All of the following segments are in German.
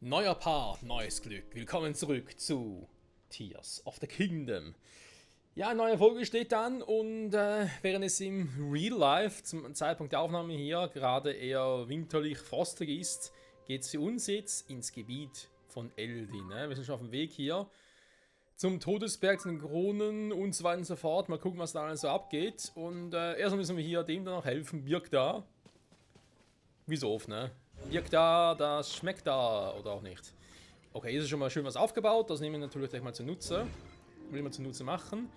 Neuer Part, neues Glück. Willkommen zurück zu Tears of the Kingdom. Ja, eine neue Folge steht an und während es im Real Life zum Zeitpunkt der Aufnahme hier gerade eher winterlich frostig ist, geht es für uns jetzt ins Gebiet von Eldin. Ne? Wir sind schon auf dem Weg hier zum Todesberg, zu den Kronen und so weiter und so fort. Mal gucken, was da alles so abgeht. Und erstmal müssen wir hier dem dann noch helfen. Birk da. Wie so oft, ne? Birk da, das schmeckt da oder auch nicht. Okay, hier ist schon mal schön was aufgebaut. Das nehmen wir natürlich gleich mal zunutze. Will ich mal zunutze machen.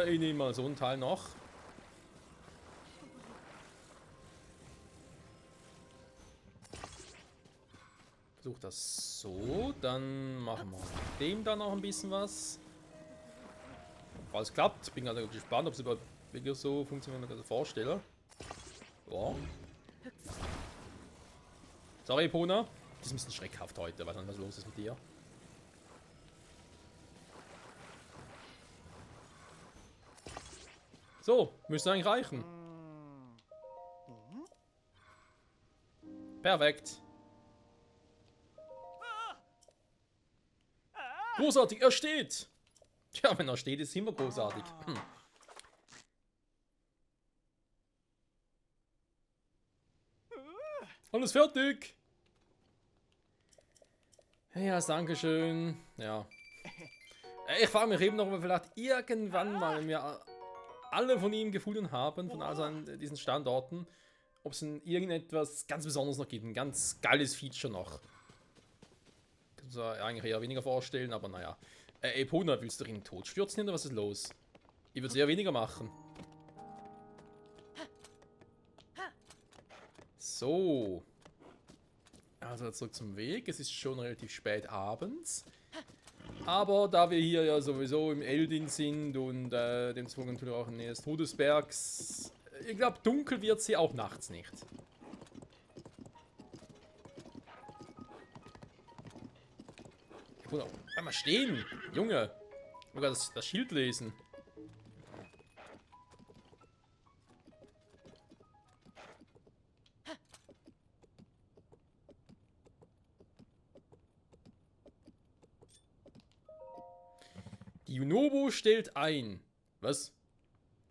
Ich nehme mal so einen Teil noch. Versuch das so. Dann machen wir mit dem da noch ein bisschen was. Falls es klappt. Bin gerade gespannt, ob es überhaupt wirklich so funktioniert, wie ich mir das vorstelle. Ja. Sorry, Epona. Das ist ein bisschen schreckhaft heute, weil dann was los ist mit dir. So, müsste eigentlich reichen. Perfekt. Großartig, er steht. Tja, wenn er steht, ist immer großartig. Alles fertig. Ja, danke schön. Ja. Ich frage mich eben noch, ob wir vielleicht irgendwann mal, wenn wir alle von ihm gefunden haben, von all seinen, diesen Standorten, ob es irgendetwas ganz Besonderes noch gibt. Ein ganz geiles Feature noch. Kann ich eigentlich eher weniger vorstellen, aber naja. Epona, willst du ihn tot stürzen oder was ist los? Ich würde es eher weniger machen. So. Also zurück zum Weg. Es ist schon relativ spät abends. Aber da wir hier ja sowieso im Eldin sind und demzufolge natürlich auch in der Nähe des Todesbergs, ich glaube, dunkel wird sie auch nachts nicht. Bruder, bleib mal stehen! Junge! Sogar das Schild lesen. Die Yunobo stellt ein. Was?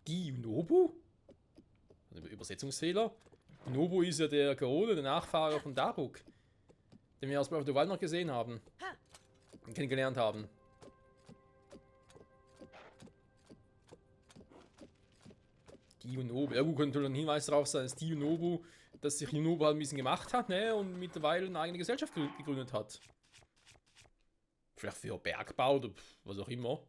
Die Yunobo? Übersetzungsfehler? Yunobo ist ja der Krone, der Nachfahre von Daruk. Den wir aus Breath of the Wild noch gesehen haben. Und kennengelernt haben. Die Yunobo. Ja gut, könnte ein Hinweis darauf sein, dass die Yunobo, dass sich Yunobo halt ein bisschen gemacht hat, ne? Und mittlerweile eine eigene Gesellschaft gegründet hat. Vielleicht für Bergbau oder was auch immer.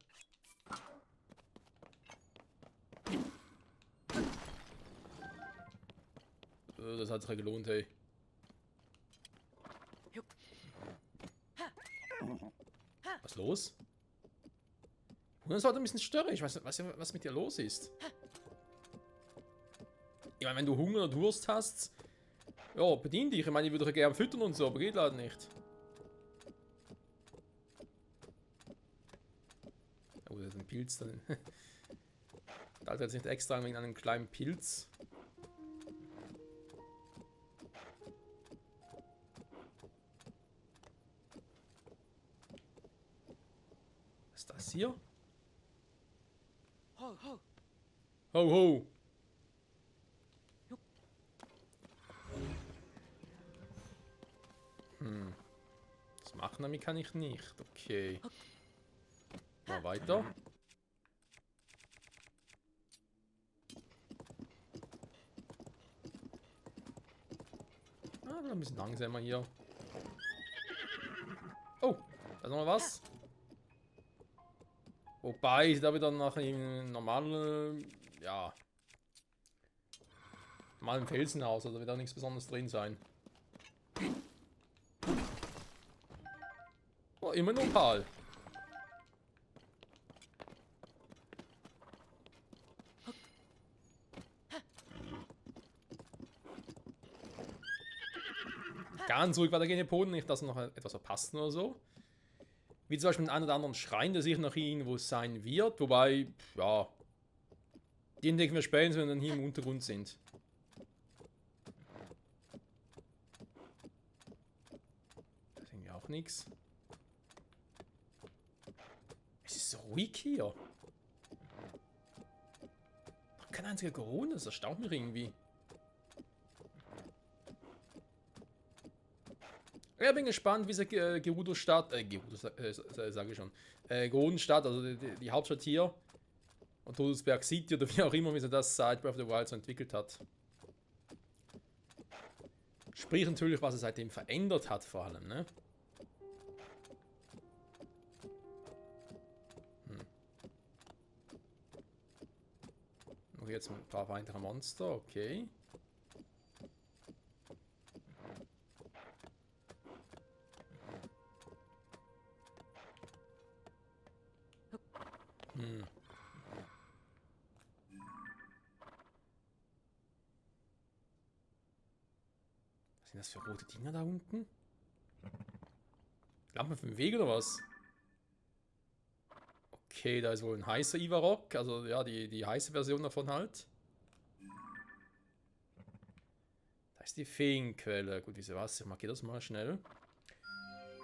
Das hat sich ja gelohnt, hey. Was ist los? Und das war ein bisschen störrisch. Ich weiß nicht, was mit dir los ist. Ich meine, wenn du Hunger oder Durst hast, ja, bedien dich. Ich meine, ich würde dich gerne füttern und so, aber geht leider nicht. Oh, das ist ein Pilz dann. Da hat jetzt nicht extra wegen einem kleinen Pilz. Was ist das hier? Ho, ho. Ho, ho. Das machen damit kann ich nicht. Okay. Mal weiter. Ah, ein bisschen langsamer hier. Oh, da ist noch mal was. Wobei, da wieder nach einem normalen, ja, normalen Felsenhaus, also wird da nichts Besonderes drin sein. Oh, immer nur Opal. Ganz ruhig weitergehen, Japonen, nicht, dass noch etwas verpasst oder so. Wie zum Beispiel einen oder anderen Schrein, der sicher noch irgendwo sein wird. Wobei, ja, den denken wir später, wenn wir dann hier im Untergrund sind. Das ist irgendwie auch nichts. Es ist so ruhig hier. Kein einziger Corona, das erstaunt mich irgendwie. Ja, bin gespannt, wie es Gerudo-Stadt, sage ich schon, Kronenstadt, also die Hauptstadt hier, und Todesberg City oder wie auch immer, wie sie das seit Breath of the Wild so entwickelt hat. Sprich natürlich, was es seitdem verändert hat, vor allem, ne? Noch jetzt ein paar weitere Monster, okay. Was sind das für rote Dinger da unten? Lampen für den Weg oder was? Okay, da ist wohl ein heißer Ivarok, also ja, die heiße Version davon halt. Da ist die Feenquelle. Gut, diese was? Ich markiere das mal schnell.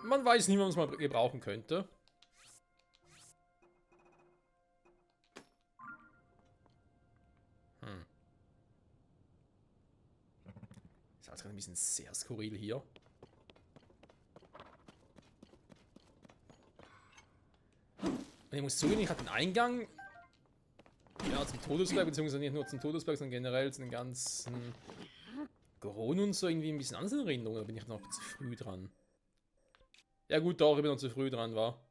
Man weiß nie, wann man es mal gebrauchen könnte. Ist alles gerade ein bisschen sehr skurril hier. Und ich muss zugeben, ich hatte den Eingang ja, zum Todesberg, beziehungsweise nicht nur zum Todesberg, sondern generell zu den ganzen Goron und so irgendwie ein bisschen anders in Erinnerung. Da bin ich noch zu früh dran. Ja gut, doch, ich bin noch zu früh dran, war.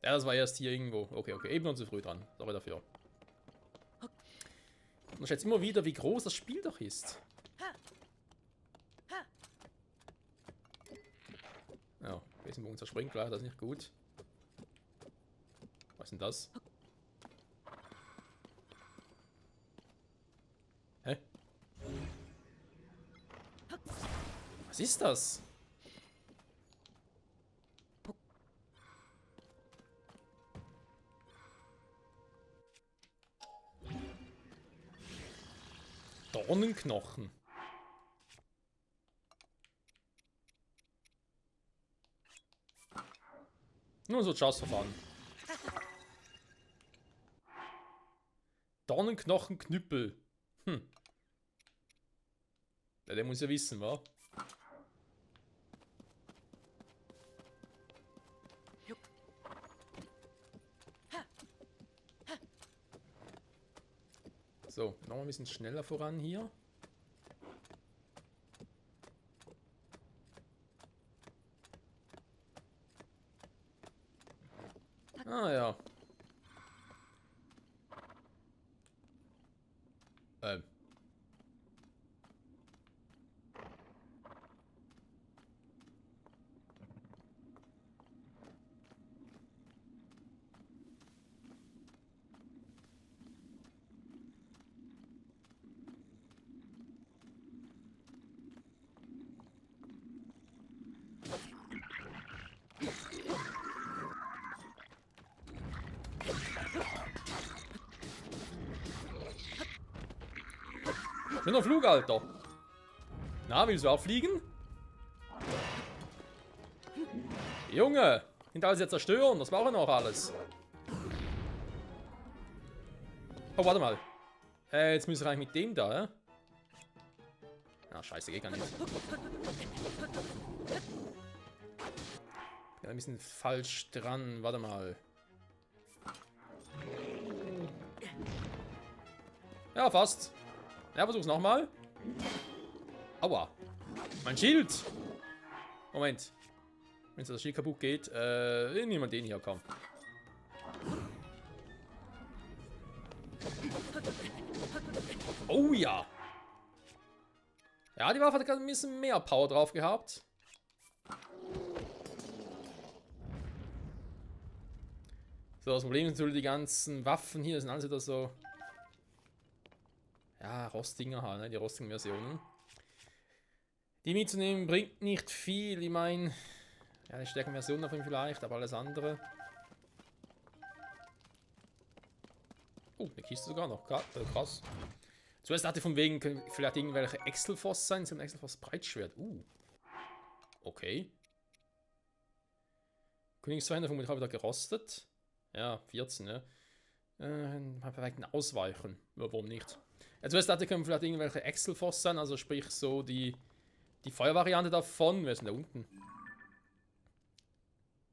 Ja, das war erst hier irgendwo. Okay, okay, eben noch zu früh dran. Sorry dafür. Man schätzt immer wieder, wie groß das Spiel doch ist. Ja, Besenbogen zerspringt, klar, das ist nicht gut. Was ist denn das? Hä? Was ist das? Dornenknochen. Nur so Just-Verfahren. Dornenknochenknüppel. Hm. Ja, der muss ja wissen, wa? So, noch ein bisschen schneller voran hier. Ah ja. Schöner Flug, Alter. Na, willst du auch fliegen? Junge, sind alles jetzt zerstören, das brauchen wir noch alles. Oh, warte mal. Jetzt müssen wir eigentlich mit dem da, Ah, scheiße, geht gar nicht. Bin ein bisschen falsch dran, warte mal. Ja, fast. Ja, versuch's nochmal. Aua. Mein Schild. Moment. Wenn das Schild kaputt geht, nehmen wir den hier, komm. Oh ja. Ja, die Waffe hat gerade ein bisschen mehr Power drauf gehabt. So, das Problem ist natürlich, die ganzen Waffen hier sind alles wieder so... Ja, Rostinger halt, ne? Die rostigen Versionen. Die mitzunehmen bringt nicht viel. Ich meine, ja, eine stärkere Version davon vielleicht, aber alles andere. Oh, eine Kiste sogar noch. Krass. Zuerst dachte ich von wegen, vielleicht irgendwelche Exelfoss sein. So ein Exelfoss Breitschwert. Okay. Königsweine vermutlich auch wieder gerostet. Ja, 14, ne? Vielleicht ein Ausweichen. Ja, warum nicht? Also zuerst dachte, können vielleicht irgendwelche Excelfoss sein, also sprich so die Feuervariante davon. Wer ist denn da unten?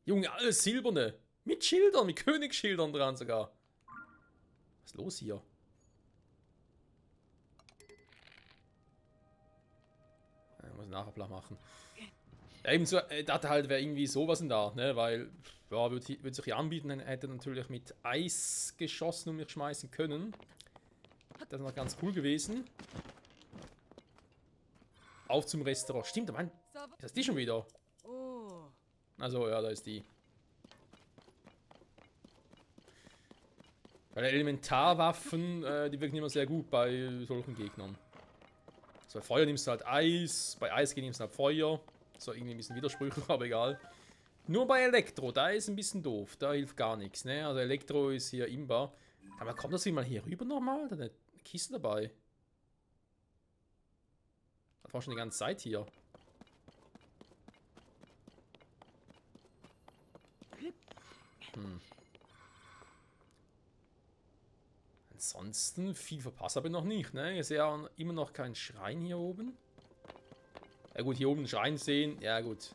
Junge, alles silberne. Mit Schildern, mit Königsschildern dran sogar. Was ist los hier? Ich muss nachher Plan machen. Ja, eben so, dachte halt, wäre irgendwie sowas in da, ne? Weil, ja, würde sich hier anbieten, dann hätte natürlich mit Eis geschossen und mich schmeißen können. Das ist noch ganz cool gewesen. Auf zum Restaurant. Stimmt, Mann. Ist das die schon wieder? Also, ja, da ist die. Weil Elementarwaffen, die wirken immer sehr gut bei solchen Gegnern. So, bei Feuer nimmst du halt Eis, bei Eis nimmst du halt Feuer. So, irgendwie ein bisschen widersprüchlich, aber egal. Nur bei Elektro, da ist ein bisschen doof, da hilft gar nichts, ne? Also Elektro ist hier imbar. Aber kommt das mal hier rüber nochmal? Da ist eine Kiste dabei. Das war schon die ganze Zeit hier. Ansonsten, viel verpasst habe ich noch nicht, ne? Ich sehe ja immer noch keinen Schrein hier oben. Ja gut, hier oben einen Schrein sehen, ja gut.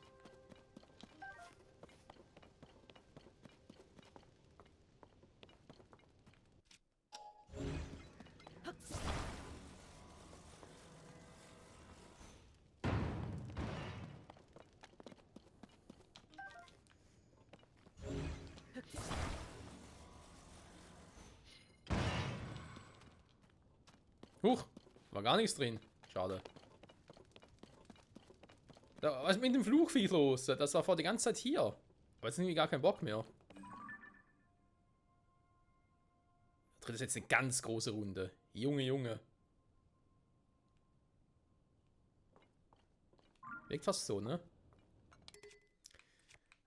Huch, war gar nichts drin. Schade. Da, was ist mit dem Fluchviech los? Das war vor die ganze Zeit hier. Aber jetzt irgendwie gar keinen Bock mehr. Das ist jetzt eine ganz große Runde. Junge, Junge. Wirkt fast so, ne?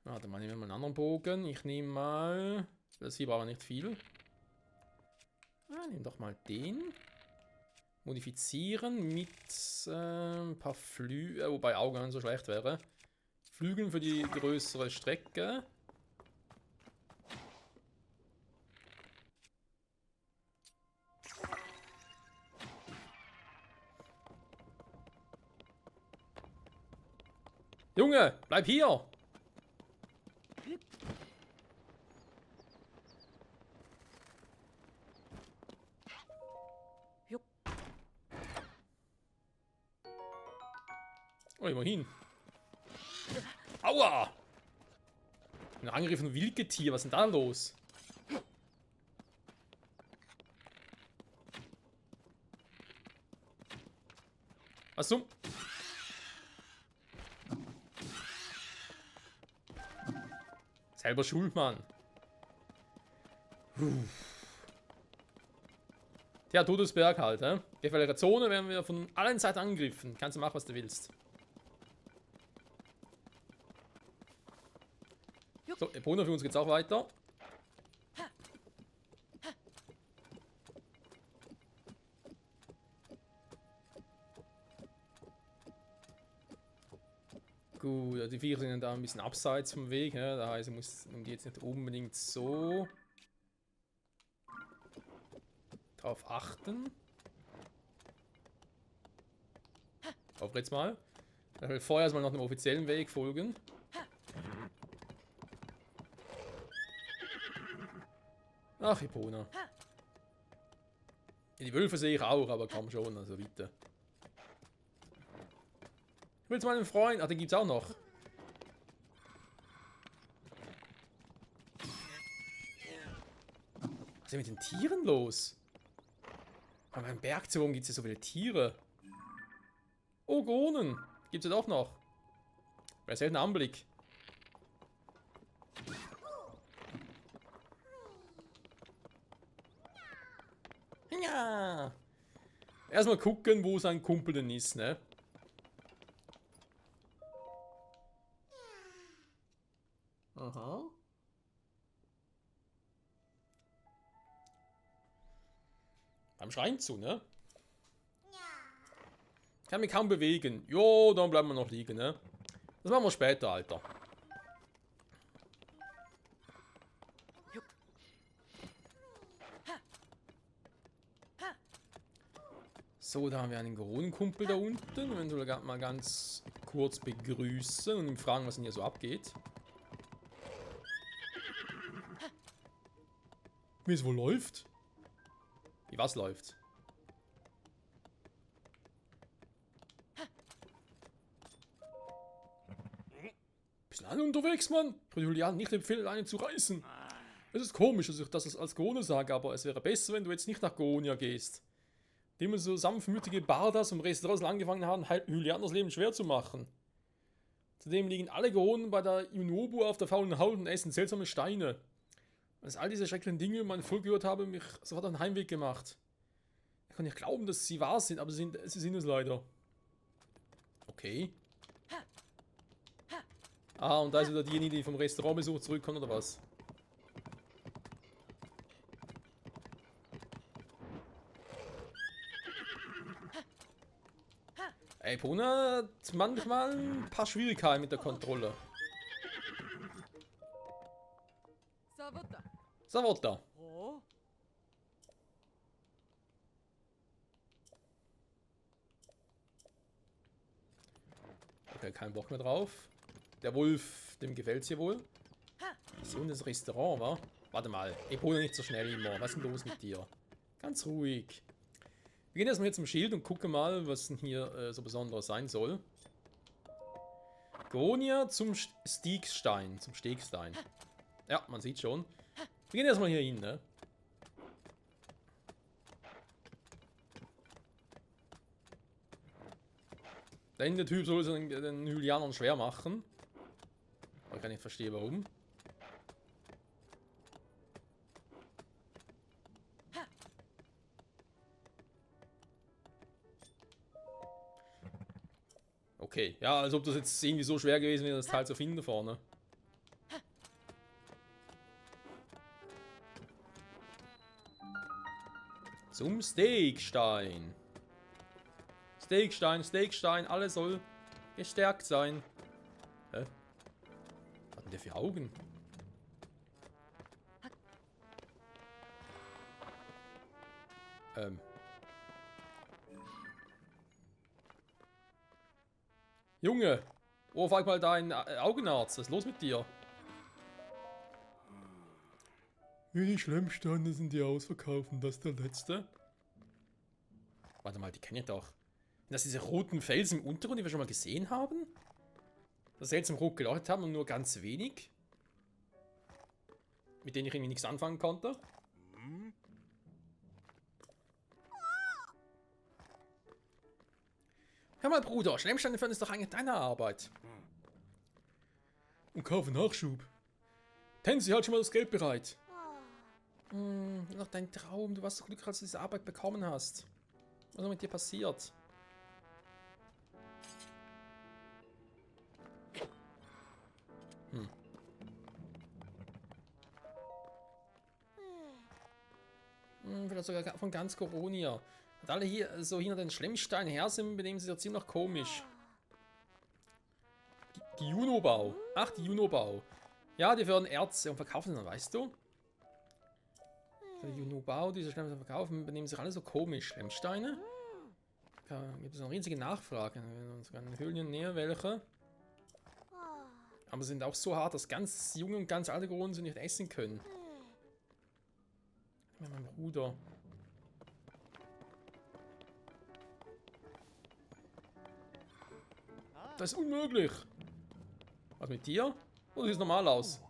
Warte mal, nehmen wir mal einen anderen Bogen. Ich nehme mal... Das hier brauchen wir nicht viel. Nehmen doch mal den. Modifizieren mit ein paar Flügeln, wobei Augen nicht so schlecht wäre. Flügeln für die größere Strecke. Junge, bleib hier! Oh, immerhin. Aua! Ein Angriff von Wildgetier, was ist denn da los? Was zum? Selber schuld, Mann. Ja, Todesberg halt, ne? Gefährliche Zone werden wir von allen Seiten angegriffen. Kannst du machen, was du willst. So, Epona, für uns geht's auch weiter. Gut, die Viecher sind da ein bisschen abseits vom Weg, ja, da heißt, um die jetzt nicht unbedingt so drauf achten. Auf jetzt mal. Ich will vorher erstmal noch einem offiziellen Weg folgen. Ach, Epona. Die Wölfe sehe ich auch, aber komm schon, also bitte. Ich will zu meinem Freund. Ach, den gibt's auch noch. Was ist denn mit den Tieren los? Bei meinem Bergzogen gibt es ja so viele Tiere. Oh, Gonen. Gibt's ja doch noch. Bei seltener Anblick. Ja. Erstmal gucken, wo sein Kumpel denn ist, ne? Aha. Beim Schrein zu, ne? Kann mich kaum bewegen. Jo, dann bleiben wir noch liegen, ne? Das machen wir später, Alter. So, da haben wir einen Goronenkumpel da unten. Wir werden mal ganz kurz begrüßen und ihm fragen, was denn hier so abgeht. Wie es wohl läuft? Wie was läuft? Bisschen alle unterwegs, Mann. Ich würde Julian nicht empfehlen, einen zu reißen. Es ist komisch, dass ich das als Goone sage, aber es wäre besser, wenn du jetzt nicht nach Goonia gehst. Dem so sanftmütige Bardas und Restaurants angefangen haben, Julian das Leben schwer zu machen. Zudem liegen alle Goonen bei der Yunobu auf der faulen Haut und essen seltsame Steine. Als all diese schrecklichen Dinge mein Volk gehört habe, mich sofort einen Heimweg gemacht. Ich kann nicht glauben, dass sie wahr sind, aber sie sind es leider. Okay. Ah, und da ist wieder diejenige, die vom Restaurantbesuch zurückkommt, oder was? Ey, Puna hat manchmal ein paar Schwierigkeiten mit der Kontrolle. Savota. Okay, kein Bock mehr drauf. Der Wolf, dem gefällt's hier wohl. So in das Restaurant, wa? Warte mal, Epona nicht so schnell immer. Was ist denn los mit dir? Ganz ruhig. Wir gehen erstmal hier zum Schild und gucken mal, was denn hier so Besonderes sein soll. Goonia zum Stegstein. Zum Stegstein. Ja, man sieht schon. Wir gehen erstmal hier hin, ne? Denn der Typ soll es den Julianern schwer machen. Aber ich kann nicht verstehen, warum. Okay, ja, als ob das jetzt irgendwie so schwer gewesen wäre, das Teil zu finden vorne. Zum Stegstein. Stegstein, alles soll gestärkt sein. Hä? Was hat denn der für Augen? Junge, oh, frag mal deinen Augenarzt, was ist los mit dir? Die Schlemmsteine sind die ausverkauft und das ist der letzte. Warte mal, die kenne ich doch. Das sind diese roten Felsen im Untergrund, die wir schon mal gesehen haben? Das seltsam rot geleuchtet haben und nur ganz wenig. Mit denen ich irgendwie nichts anfangen konnte. Hör mal, Bruder, Schlemmsteine entfernen ist doch eigentlich deine Arbeit. Und kaufe Nachschub. Tensi, halt schon mal das Geld bereit. Noch dein Traum, du warst so glücklich, als du diese Arbeit bekommen hast. Was ist mit dir passiert? Vielleicht sogar von ganz Coronia. Und alle hier so hinter den Schlemmsteinen her sind, benehmen sie ja ziemlich komisch. Die Junobau. Ach, die Junobau. Ja, die fördern Erze und verkaufen dann, weißt du? Die Junobau, diese Schlemmsteine verkaufen, benehmen sich alle so komisch. Schlemmsteine? Da gibt es eine riesige Nachfrage. Sogar in den Höhlen näher welche. Aber sind auch so hart, dass ganz junge und ganz alte Kronen sie nicht essen können. Mit meinem Bruder. Das ist unmöglich. Was mit dir? Oh, das sieht normal aus.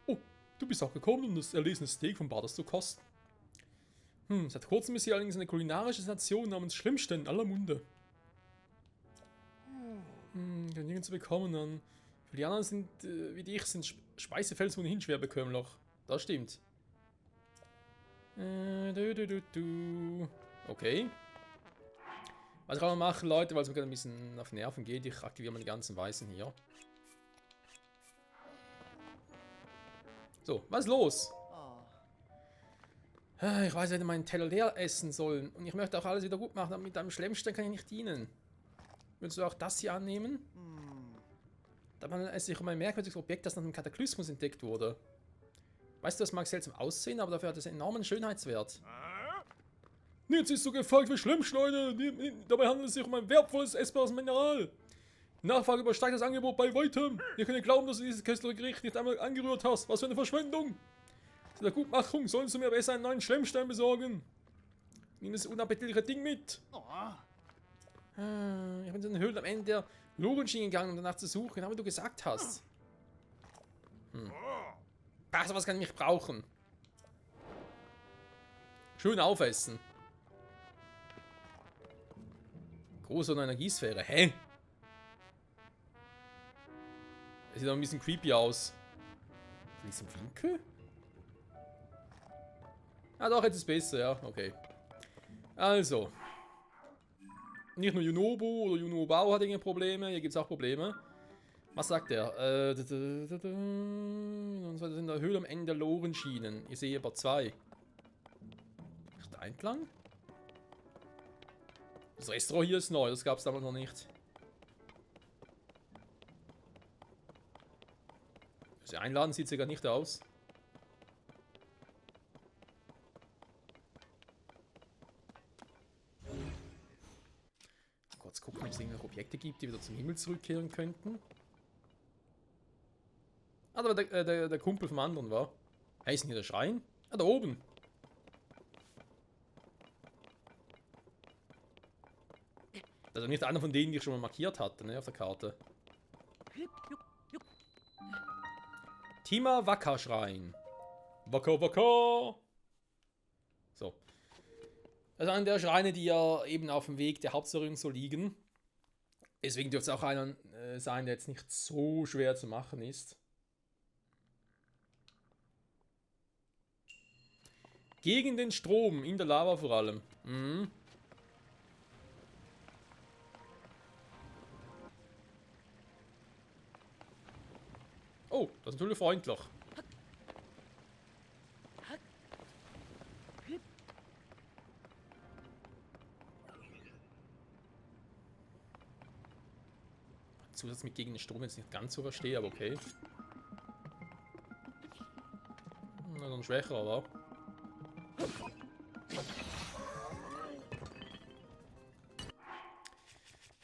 Oh, du bist auch gekommen, um das erlesene Steak von Bardas zu kosten. Seit kurzem ist hier allerdings eine kulinarische Nation namens Schlimmstein in aller Munde. Kann nirgends zu bekommen an. Die anderen sind, wie dich, sind Speisefelsen ohnehin schwer bekömmlich. Das stimmt. Okay. Was ich auch noch machen, Leute, weil es mir gerade ein bisschen auf Nerven geht, ich aktiviere mal die ganzen Weißen hier. So, was ist los? Ich weiß, ich hätte meinen Teller leer essen sollen. Und ich möchte auch alles wieder gut machen, aber mit einem Schlemmstein kann ich nicht dienen. Willst du auch das hier annehmen? Dabei es sich um ein merkwürdiges Objekt, das nach dem Kataklysmus entdeckt wurde. Weißt du, das mag seltsam aussehen, aber dafür hat es einen enormen Schönheitswert. Nichts ist so gefragt wie Schleimschleune. Dabei handelt es sich um ein wertvolles, essbares Mineral. Die Nachfrage übersteigt das Angebot bei weitem. Wir können glauben, dass du dieses köstliche Gericht nicht einmal angerührt hast. Was für eine Verschwendung. Zu der Gutmachung sollst du mir besser einen neuen Schlemmstein besorgen. Nimm das unappetitliche Ding mit. Ich bin in den Höhlen am Ende der Lorenschienen gegangen, um danach zu suchen, genau wie du gesagt hast. Ach, sowas kann ich nicht brauchen. Schön aufessen. Große Energiesphäre. Hä? Das sieht doch ein bisschen creepy aus. Fließt im Winkel? Ah doch, jetzt ist es besser, ja. Okay. Also. Nicht nur Junobu oder Junobao hat irgendwelche Probleme, hier gibt es auch Probleme. Was sagt er? Und zwar in der Höhle am Ende der Lorenschienen. Ich sehe aber 2. Da entlang? Das Restaurant hier ist neu, das gab es damals noch nicht. Sie einladen, sieht sogar nicht aus. Kurz gucken, ob es irgendwelche Objekte gibt, die wieder zum Himmel zurückkehren könnten. Ah, da war der Kumpel vom anderen war. Hey, ist denn hier der Schrein? Ah, da oben. Das ist nicht einer von denen, die ich schon mal markiert hatte, ne, auf der Karte. Tima Waka Schrein. Waka Waka. So. Das ist einer der Schreine, die ja eben auf dem Weg der Hauptstory so liegen. Deswegen dürfte es auch einer sein, der jetzt nicht so schwer zu machen ist. Gegen den Strom, in der Lava vor allem. Mhm. Oh, das ist natürlich freundlich. Zusatz mit gegen den Strom jetzt nicht ganz so verstehe, aber okay. Na, dann schwächer, aber.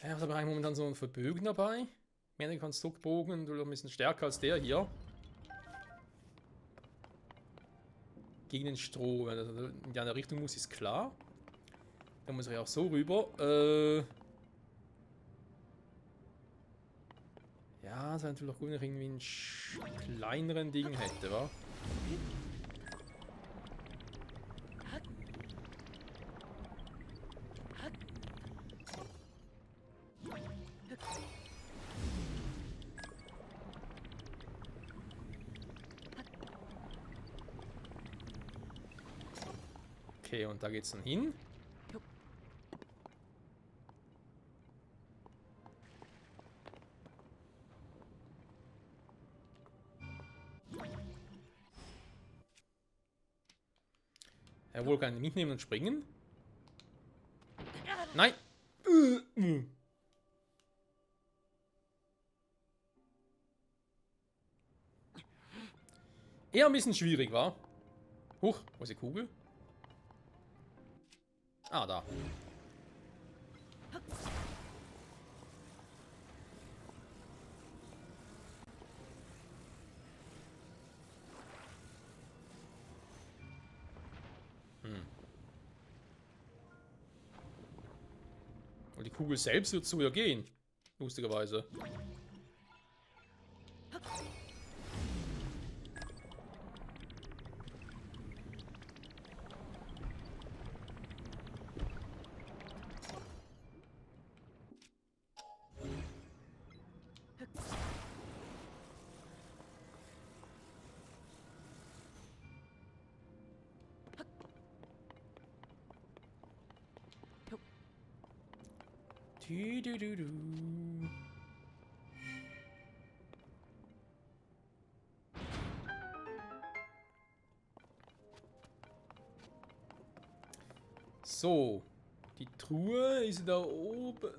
Ja, was habe ich momentan so einen Verbögen dabei? Mehr Konstruktbogen, du ein bisschen stärker als der hier. Gegen den Strom, wenn er in die andere Richtung muss, ist klar. Dann muss er ja auch so rüber. Ja, es wäre natürlich auch gut, wenn ich irgendwie einen kleineren Ding hätte, wa? Okay, und da geht's dann hin. Er wohl kann ihn mitnehmen und springen. Nein! Eher ein bisschen schwierig, war. Huch, wo ist die Kugel? Ah, da. Und die Kugel selbst wird so ja gehen. Lustigerweise. Du. So. Die Truhe ist da oben.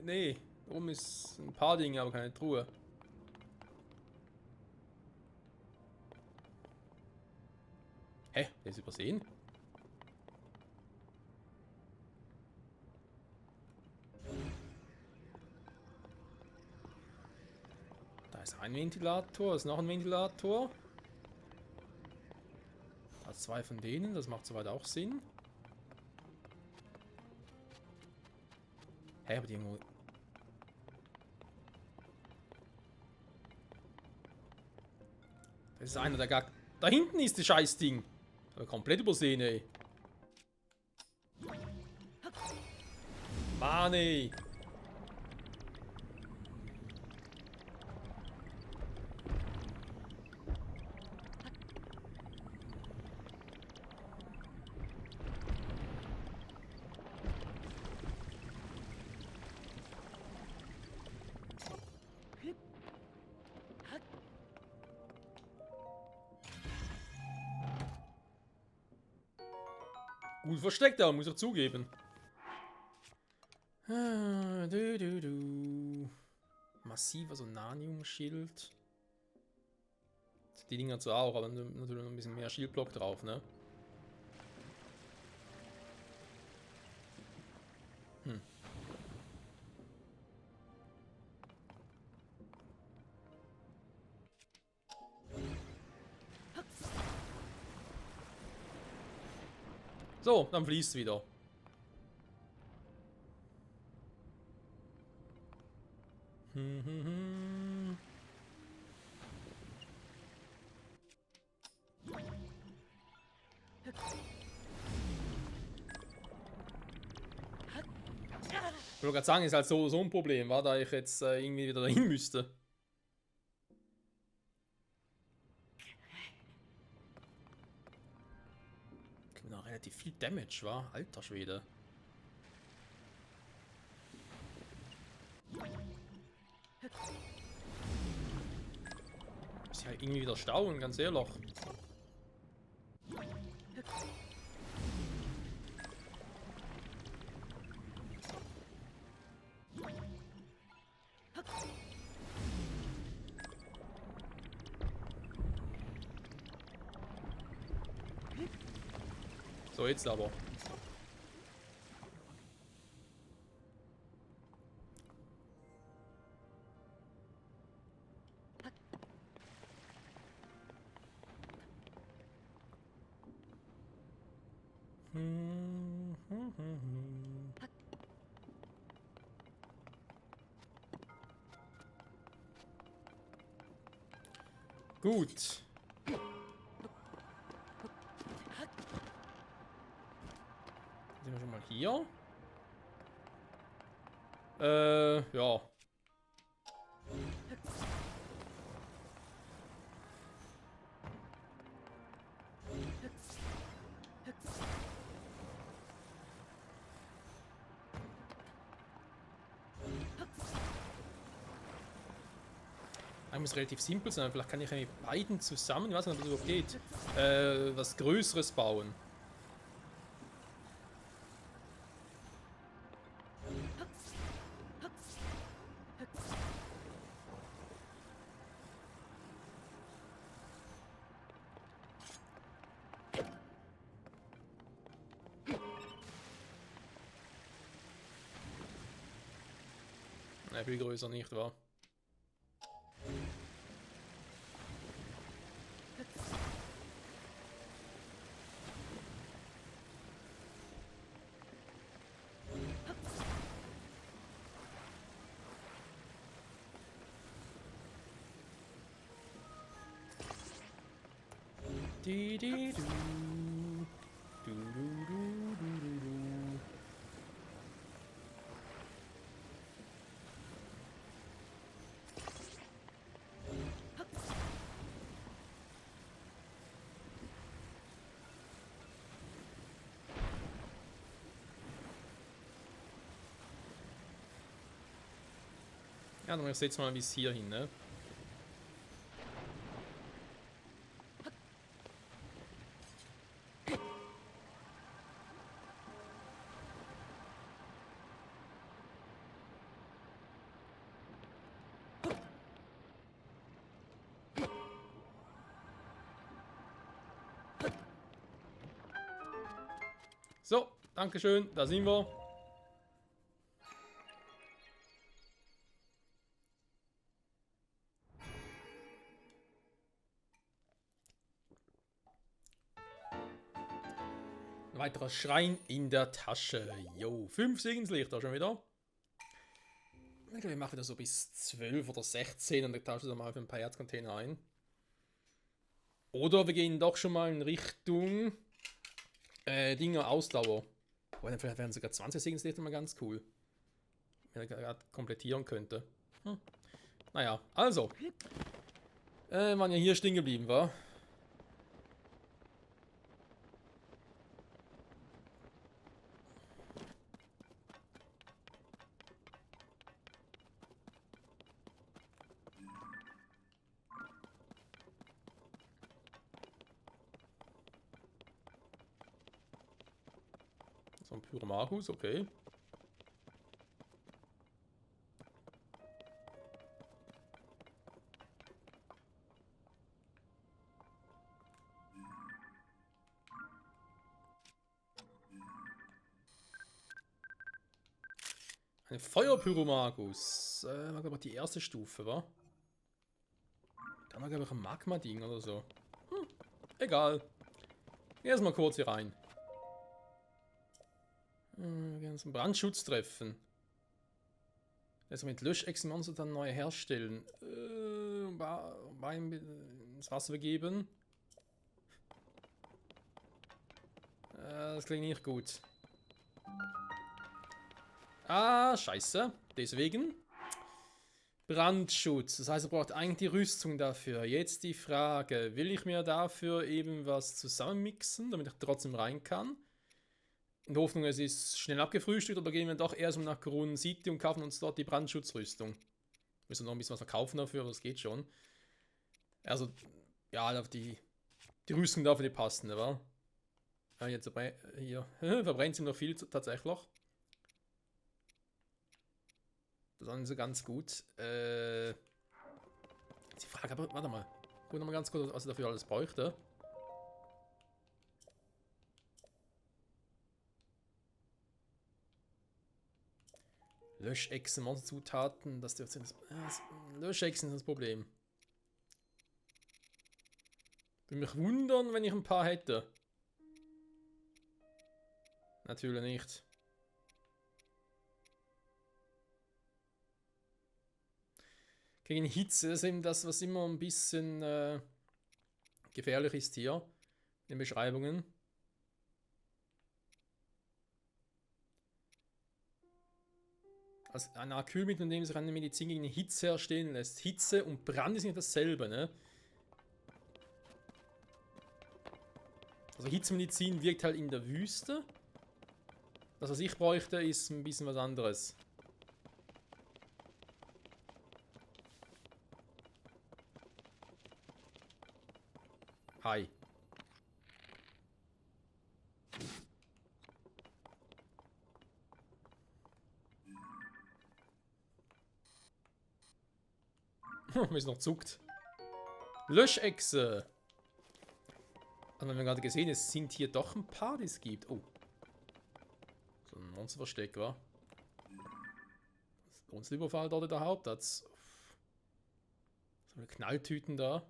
Nee, da oben ist ein paar Dinge, aber keine Truhe. Hä? Der ist übersehen? ein Ventilator, ist noch ein Ventilator. Da 2 von denen, das macht soweit auch Sinn. Hä, aber die irgendwo... Das ist einer, der gar... Da hinten ist das Scheißding. Aber komplett übersehen, ey. Mann, ey. Gut versteckt, aber muss ich zugeben. Massiver Sonanium-Schild. Die Dinger zwar auch, aber natürlich noch ein bisschen mehr Schildblock drauf, ne? So, dann fließt es wieder. Ich wollte gerade sagen, ist halt so ein Problem, war, da ich jetzt irgendwie wieder dahin müsste. Genau, relativ viel Damage, war? Alter Schwede. Ist ja irgendwie wieder staunen, ganz ehrlich. So, jetzt aber. Gut. Sind wir schon mal hier? Ja. Muss relativ simpel sein. Vielleicht kann ich mit beiden zusammen, ich weiß nicht, ob das überhaupt geht, was Größeres bauen. Nein, viel größer nicht, wahr? Di, di, du. Du, du, du, du, du, du. Ja, dann setzt mal bis hier hin, ne? So, Dankeschön, da sind wir. weiterer Schrein in der Tasche. Jo, 5 Segenslichter schon wieder. Ich glaube, wir machen das so bis 12 oder 16 und dann tauschen wir mal für ein paar Herzcontainer ein. Oder wir gehen doch schon mal in Richtung Dinger Ausdauer. Oh, dann vielleicht wären sogar 20 Segenslichter mal ganz cool. Wenn er gerade komplettieren könnte. Naja, also. Waren ja hier stehen geblieben, war. So ein Pyromachus, okay. Ein Feuerpyromagus. War glaube ich die erste Stufe, wa? Da war glaube ich ein Magma-Ding oder so. Egal. Geh erstmal kurz hier rein. Wir werden zum Brandschutz treffen. Also mit Löschechsen Monster dann neu herstellen. Bein ins Wasser begeben. Das klingt nicht gut. Ah, scheiße. Deswegen. Brandschutz. Das heißt, er braucht eigentlich die Rüstung dafür. Jetzt die Frage. Will ich mir dafür eben was zusammenmixen, damit ich trotzdem rein kann? In der Hoffnung, es ist schnell abgefrühstückt, oder gehen wir doch erstmal nach Corun City und kaufen uns dort die Brandschutzrüstung. Müssen noch ein bisschen was verkaufen dafür, aber das geht schon. Also, ja, die Rüstung dafür, die passen, wa? Ja, jetzt hier. Verbrennt sie noch viel tatsächlich. Das ist nicht so ganz gut. Die Frage, aber warte mal. Guck noch mal ganz kurz, was ich dafür alles bräuchte. Löschechsen, Monsterzutaten, das dürfte Löschechsen ist das Problem. Würde mich wundern, wenn ich ein paar hätte. Natürlich nicht. Gegen Hitze ist eben das, was immer ein bisschen gefährlich ist hier in den Beschreibungen. Also ein Alkylmittel, in dem sich eine Medizin gegen Hitze herstellen lässt. Hitze und Brand ist nicht dasselbe, ne? Also Hitzemedizin wirkt halt in der Wüste. Das, was ich bräuchte, ist ein bisschen was anderes. Hi. Mir ist noch zuckt. Löschechse. Und wir haben gerade gesehen, es sind hier doch ein paar, die es gibt. Oh. So ein Monsterversteck, wa? Uns Überfall dort in der Hauptplatz. So eine Knalltüten da.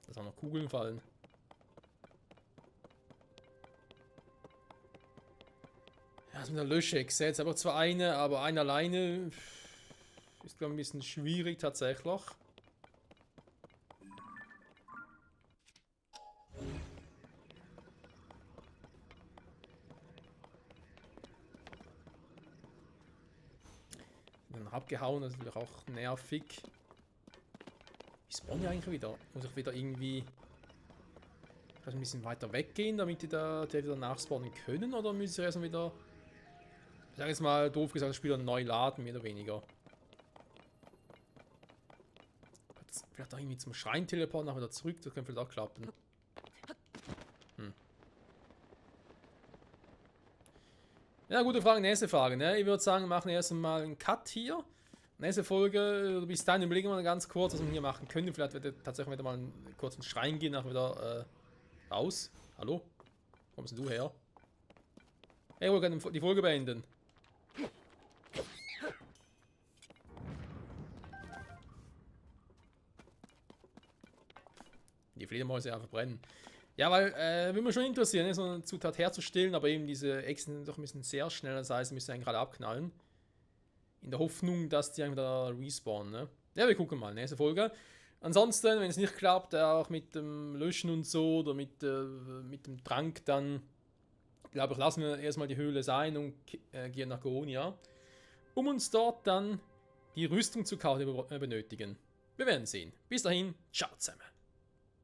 Dass auch noch Kugeln fallen. Ja, das mit der Löschechse. Jetzt aber zwar eine, aber eine alleine ist, glaube ich, ein bisschen schwierig tatsächlich. Dann abgehauen, das ist natürlich auch nervig. Ich spawn ja eigentlich wieder. Muss ich wieder irgendwie ein bisschen weiter weggehen, damit die da wieder nachspawnen können? Oder müssen sie erstmal wieder, ich sag jetzt mal doof gesagt, das Spiel dann neu laden, mehr oder weniger? Vielleicht auch irgendwie zum Schrein teleporten, nachher wieder zurück, das könnte vielleicht auch klappen. Ja, gute Frage, nächste Frage, ne? Ich würde sagen, wir machen erst mal einen Cut hier. Nächste Folge, bis dahin überlegen wir ganz kurz, was wir hier machen können. Vielleicht wird tatsächlich wieder mal einen kurzen Schrein gehen, nachher wieder raus. Hallo? Wo kommst denn du her? Hey, wir können die Folge beenden. Die Fledermäuse einfach brennen. Ja, weil, würde mich schon interessieren, so eine Zutat herzustellen, aber eben diese Echsen sind doch ein bisschen sehr schnell, das heißt, sie müssen einen gerade abknallen. In der Hoffnung, dass die einfach da respawnen, ne? Ja, wir gucken mal, nächste Folge. Ansonsten, wenn es nicht klappt, auch mit dem Löschen und so, oder mit dem Trank, dann, glaube ich, lassen wir erstmal die Höhle sein und gehen nach Gonia, um uns dort dann die Rüstung zu kaufen, die wir benötigen. Wir werden sehen. Bis dahin, ciao zusammen.